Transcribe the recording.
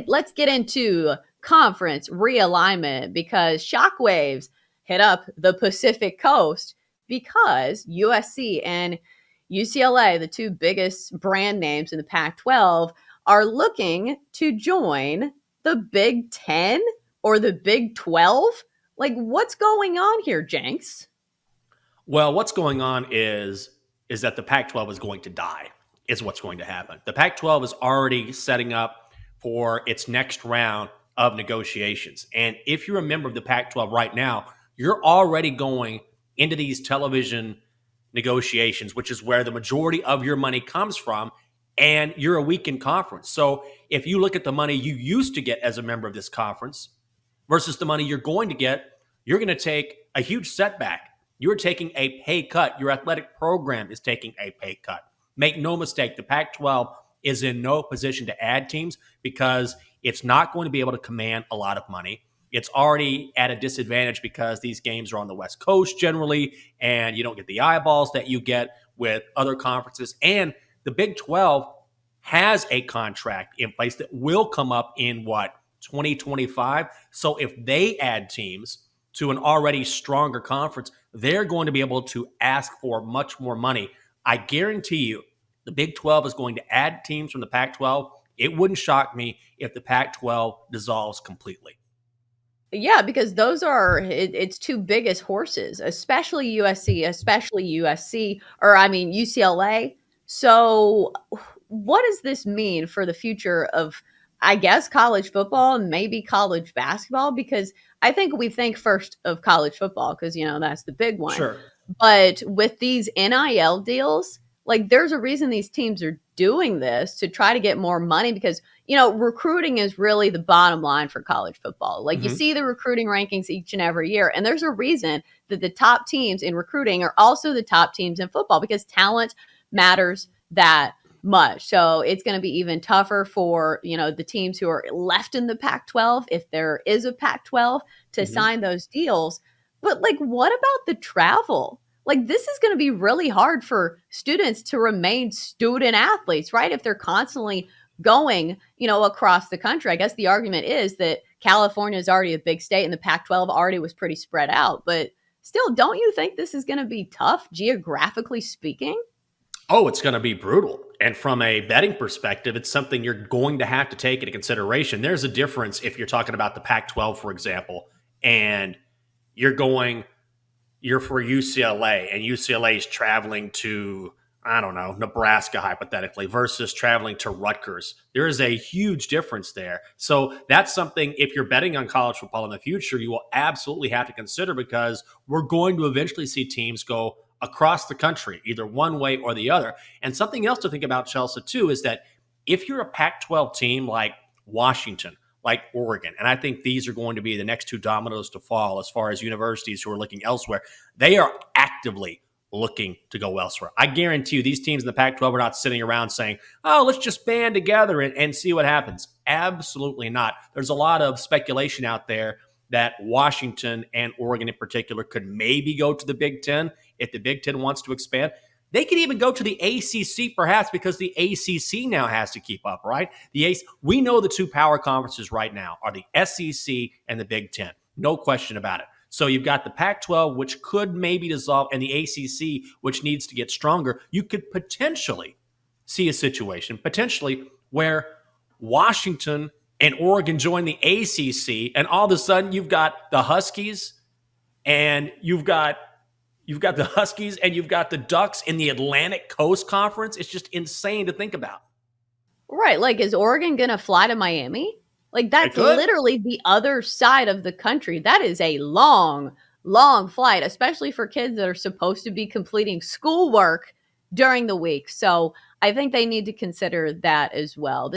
let's get into conference realignment because shockwaves hit up the Pacific Coast because USC and UCLA, the two biggest brand names in the Pac-12, are looking to join the Big Ten or the Big 12. Like, what's going on here, Jenks? Well, what's going on is that the Pac-12 is going to die. Is what's going to happen. The Pac-12 is already setting up for its next round of negotiations. And if you're a member of the Pac-12 right now, you're already going into these television negotiations, which is where the majority of your money comes from, and you're a weekend conference. So if you look at the money you used to get as a member of this conference versus the money you're going to get, you're going to take a huge setback. You're taking a pay cut. Your athletic program is taking a pay cut. Make no mistake, the Pac 12 is in no position to add teams because it's not going to be able to command a lot of money. It's already at a disadvantage because these games are on the West Coast generally, and you don't get the eyeballs that you get with other conferences. And the Big 12 has a contract in place that will come up in 2025. So if they add teams to an already stronger conference, they're going to be able to ask for much more money. I guarantee you the Big 12 is going to add teams from the Pac 12. It wouldn't shock me if the Pac 12 dissolves completely. Yeah, because those are its two biggest horses, especially USC, or I mean UCLA. So, what does this mean for the future of, I guess, college football and maybe college basketball? Because I think we think first of college football because that's the big one. Sure. But with these NIL deals, like there's a reason these teams are doing this to try to get more money because recruiting is really the bottom line for college football. Like you see the recruiting rankings each and every year, and there's a reason that the top teams in recruiting are also the top teams in football because talent matters that much. So it's going to be even tougher for, the teams who are left in the Pac-12, if there is a Pac-12, to sign those deals. But like, what about the travel? Like, this is going to be really hard for students to remain student athletes, right? If they're constantly going, across the country. I guess the argument is that California is already a big state and the Pac-12 already was pretty spread out. But still, don't you think this is going to be tough geographically speaking? Oh, it's going to be brutal. And from a betting perspective, it's something you're going to have to take into consideration. There's a difference if you're talking about the Pac 12, for example, and you're for UCLA, and UCLA is traveling to, I don't know, Nebraska, hypothetically, versus traveling to Rutgers. There is a huge difference there. So that's something, if you're betting on college football in the future, you will absolutely have to consider because we're going to eventually see teams go across the country, either one way or the other. And something else to think about, Chelsea, too, is that if you're a Pac-12 team like Washington, like Oregon, and I think these are going to be the next two dominoes to fall as far as universities who are looking elsewhere, they are actively looking to go elsewhere. I guarantee you these teams in the Pac-12 are not sitting around saying, oh, let's just band together and see what happens. Absolutely not. There's a lot of speculation out there that Washington and Oregon in particular could maybe go to the Big Ten if the Big Ten wants to expand. They could even go to the ACC perhaps because the ACC now has to keep up, right? We know the two power conferences right now are the SEC and the Big Ten. No question about it. So you've got the Pac-12, which could maybe dissolve, and the ACC, which needs to get stronger. You could potentially see a situation, potentially, where Washington and Oregon join the ACC, and all of a sudden you've got the Huskies and you've got the Huskies and you've got the Ducks in the Atlantic Coast Conference. It's just insane to think about. Right. Like, is Oregon going to fly to Miami? Like, that's literally the other side of the country. That is a long, long flight, especially for kids that are supposed to be completing schoolwork during the week. So I think they need to consider that as well.